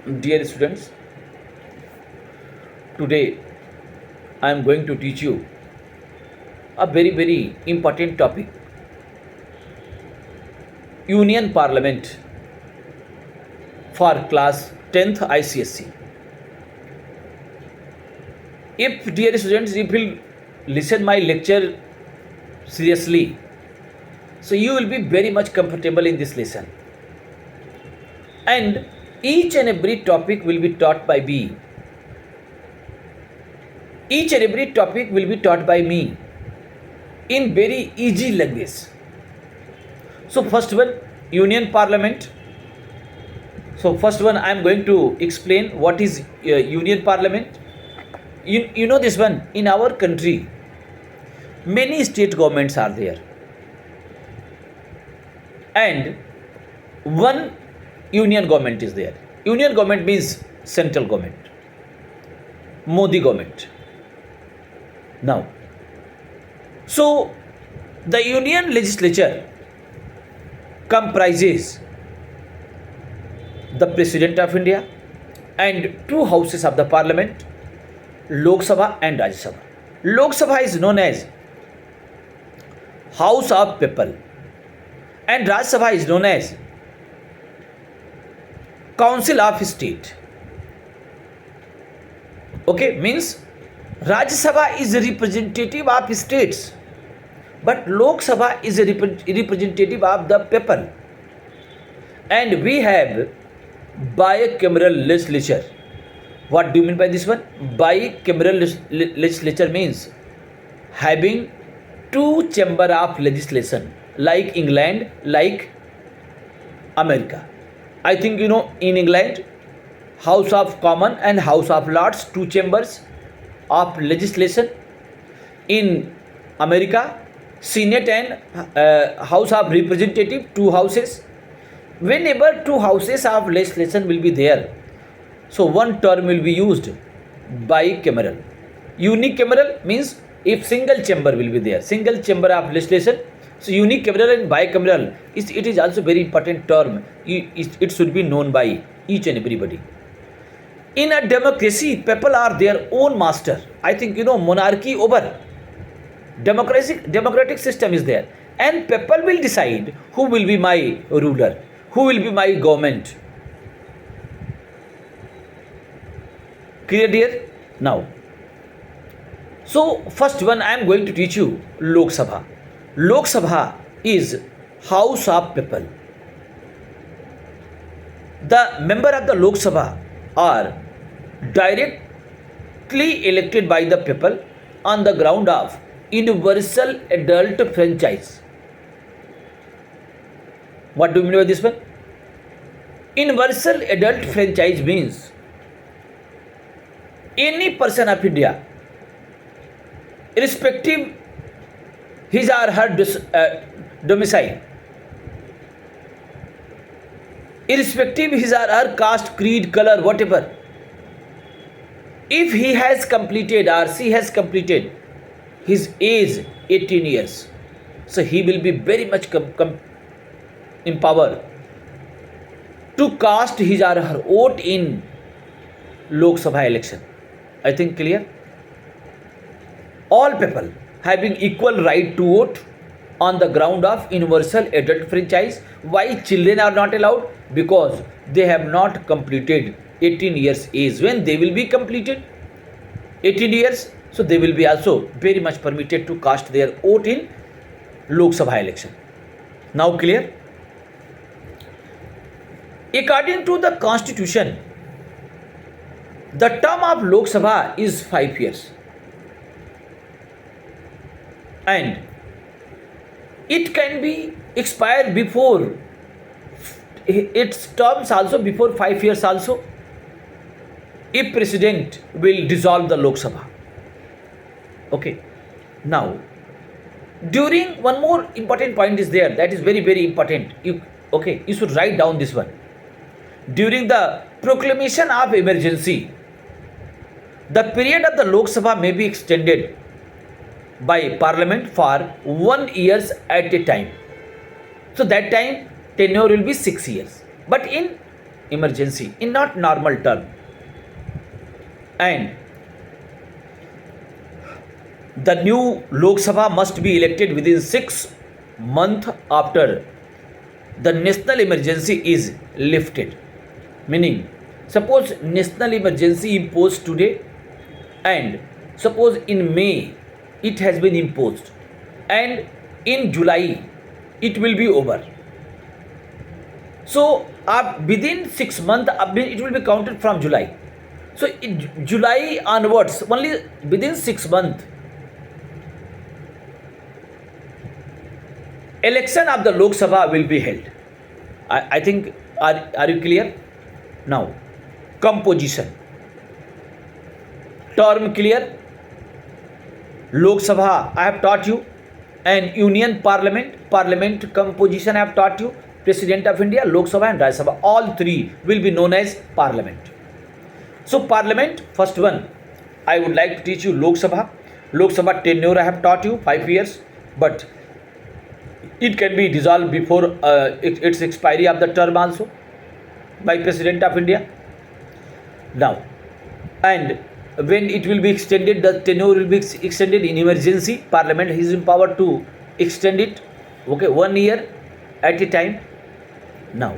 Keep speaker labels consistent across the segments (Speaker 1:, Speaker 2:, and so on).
Speaker 1: Dear students, today I am going to teach you a very important topic, Union Parliament for class 10th ICSE. If dear students, if you listen my lecture seriously, so you will be very much comfortable in this lesson. And each and every topic will be taught by me. Each and every topic will be taught by me in very easy language. So first one, Union Parliament. So first one, I am going to explain what is Union Parliament. You know this one, in our country, many state governments are there. And one union government is there. Union government means central government, Modi government. Now, so the union legislature comprises the President of India and two houses of the parliament, Lok Sabha and Rajya Sabha. Lok Sabha is known as House of People and Rajya Sabha is known as Council of State. Okay, means Rajya Sabha is a representative of states, but Lok Sabha is a representative of the people. And we have bicameral legislature. What do you mean by this one? Bicameral legislature means having two chamber of legislation, like England, like America. I think you know in England, House of Common and House of Lords, two chambers of legislation. In America, Senate and House of Representative, two houses. Whenever two houses of legislation will be there, so one term will be used, bicameral. Unicameral means if single chamber will be there, single chamber of legislation. So unicameral and bicameral, it is also very important term. It should be known by each and everybody. In a democracy, people are their own master. I think you know monarchy over. Democratic system is there, and people will decide who will be my ruler, who will be my government. Clear, dear? Now, so first one I am going to teach you Lok Sabha. Lok Sabha is House of People. The member of the Lok Sabha are directly elected by the people on the ground of universal adult franchise. What do you mean by this one? Universal adult franchise means any person of India, irrespective his or her domicile, irrespective his or her caste, creed, color, whatever, if he has completed or she has completed his age 18 years, so he will be very much empowered to cast his or her vote in Lok Sabha election. I think clear? All people having equal right to vote on the ground of universal adult franchise. Why children are not allowed? Because they have not completed 18 years age. When they will be completed 18 years, so they will be also very much permitted to cast their vote in Lok Sabha election. Now clear? According to the constitution, the term of Lok Sabha is 5 years. And it can be expired before its terms also, before 5 years also, if president will dissolve the Lok Sabha. Okay. Now, during one more important point is there, that is very important. You should write down this one. During the proclamation of emergency, the period of the Lok Sabha may be extended by Parliament for 1 year at a time. So that time tenure will be 6 years. But in emergency in not normal term, and the new Lok Sabha must be elected within 6 months after the national emergency is lifted. Meaning, suppose national emergency imposed today, and suppose in May it has been imposed, and in July it will be over. So within 6 months it will be counted from July. So in July onwards, only within 6 months, election of the Lok Sabha will be held. I think, are you clear? Now, composition. Term clear. Lok Sabha I have taught you, and Union Parliament composition I have taught you. President of India, Lok Sabha and Rajya Sabha, all three will be known as Parliament. So Parliament, first one, I would like to teach you Lok Sabha. Lok Sabha tenure I have taught you 5 years, but it can be dissolved before its expiry of the term also by President of India. Now, and when it will be extended, the tenure will be extended in emergency. Parliament is empowered to extend it, okay, 1 year at a time. Now,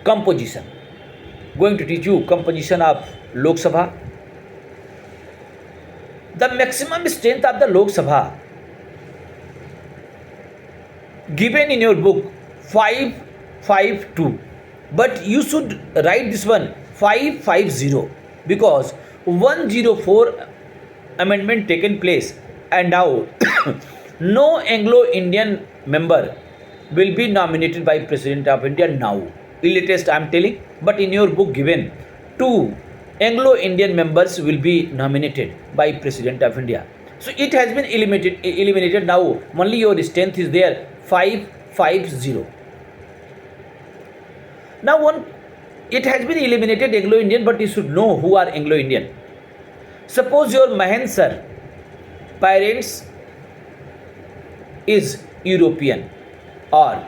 Speaker 1: composition. Going to teach you composition of Lok Sabha. The maximum strength of the Lok Sabha given in your book 552, but you should write this one 550, because 104 amendment taken place, and now no Anglo-Indian member will be nominated by President of India now. Latest I am telling, but in your book given 2 Anglo-Indian members will be nominated by President of India. So it has been eliminated now. Only your strength is there 550. Now it has been eliminated Anglo-Indian, but you should know who are Anglo-Indian. Suppose your Mahen sir parents is European, or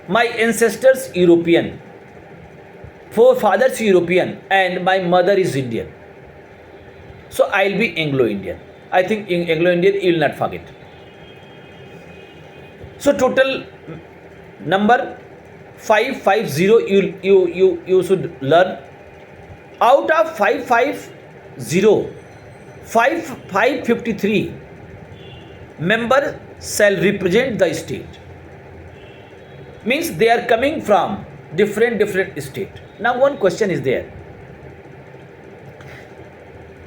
Speaker 1: my ancestors European, forefathers European, and my mother is Indian. So I'll be Anglo-Indian. I think in Anglo-Indian you will not forget. So total number 550 you should learn. Out of 550, 553 members shall represent the state. Means they are coming from different state. Now one question is there.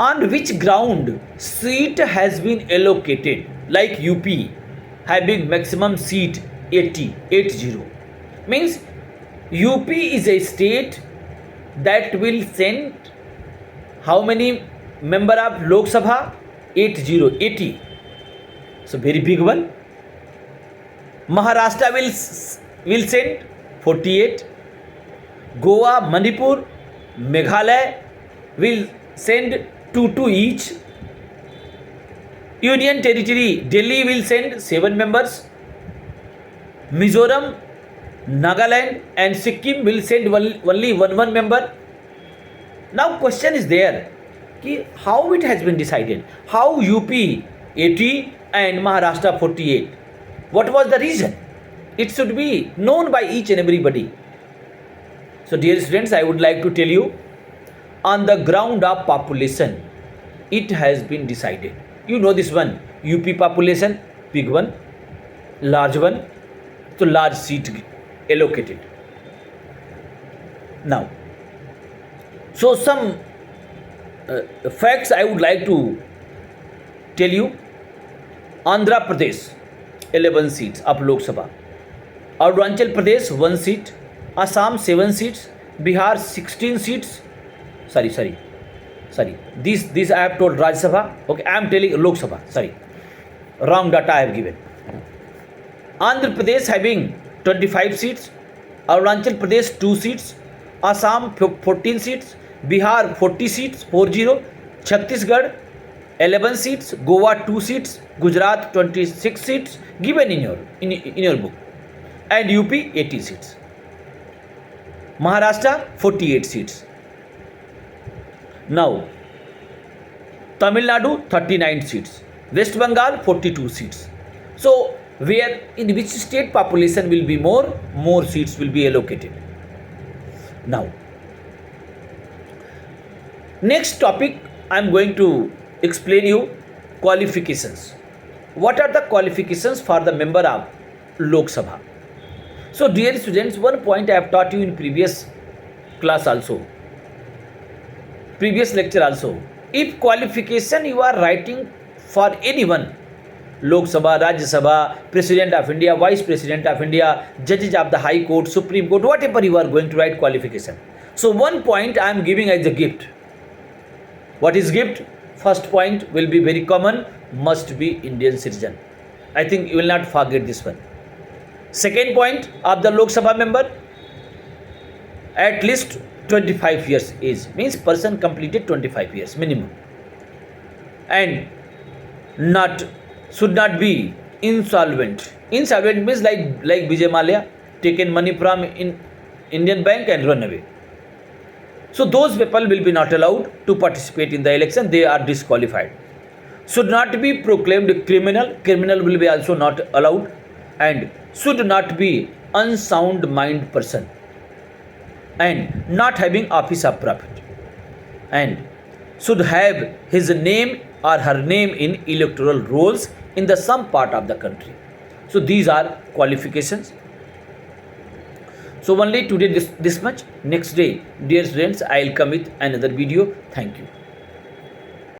Speaker 1: On which ground seat has been allocated? Like UP having maximum seat 80. Means UP is a state that will send how many member of Lok Sabha? 80. So very big one. Maharashtra will send 48. Goa, Manipur, Meghalaya will send 2 each. Union Territory Delhi will send 7 members. Mizoram, Nagaland and Sikkim will send only one member. Now question is there, how it has been decided? How UP 80 and Maharashtra 48? What was the reason? It should be known by each and everybody. So dear students, I would like to tell you, on the ground of population, it has been decided. You know this one, UP population, big one, large one, so large seat allocated. Now, so some facts I would like to tell you. Andhra Pradesh 11 seats of Lok Sabha, Arunachal Pradesh 1 seat, Assam 7 seats, Bihar 16 seats. Sorry. This I have told Rajya Sabha. Okay, I am telling Lok Sabha. Sorry, wrong data I have given. Andhra Pradesh having 25 seats, Arunachal Pradesh 2 seats, Assam 14 seats, Bihar 40 seats, 40, Chhattisgarh 11 seats, Goa 2 seats, Gujarat 26 seats given in your book, and UP 80 seats. Maharashtra 48 seats. Now Tamil Nadu 39 seats, West Bengal 42 seats. So where in which state population will be more seats will be allocated. Now next topic I am going to explain you qualifications. What are the qualifications for the member of Lok Sabha? So dear students, one point I have taught you in previous class also, previous lecture also. If qualification you are writing for anyone, Lok Sabha, Rajya Sabha, President of India, Vice President of India, Judges of the High Court, Supreme Court, whatever you are going to write qualification. So one point I am giving as a gift. What is gift? First point will be very common, must be Indian citizen. I think you will not forget this one. Second point of the Lok Sabha member, at least 25 years age, means person completed 25 years minimum, and should not be insolvent. Insolvent means like Vijay Mallya, taken money from Indian bank and run away. So those people will be not allowed to participate in the election. They are disqualified. Should not be proclaimed criminal. Criminal will be also not allowed, and should not be unsound mind person, and not having office of profit, and should have his name or her name in electoral rolls in the some part of the country. So these are qualifications. So only today this much. Next day, dear students, I will come with another video. Thank you.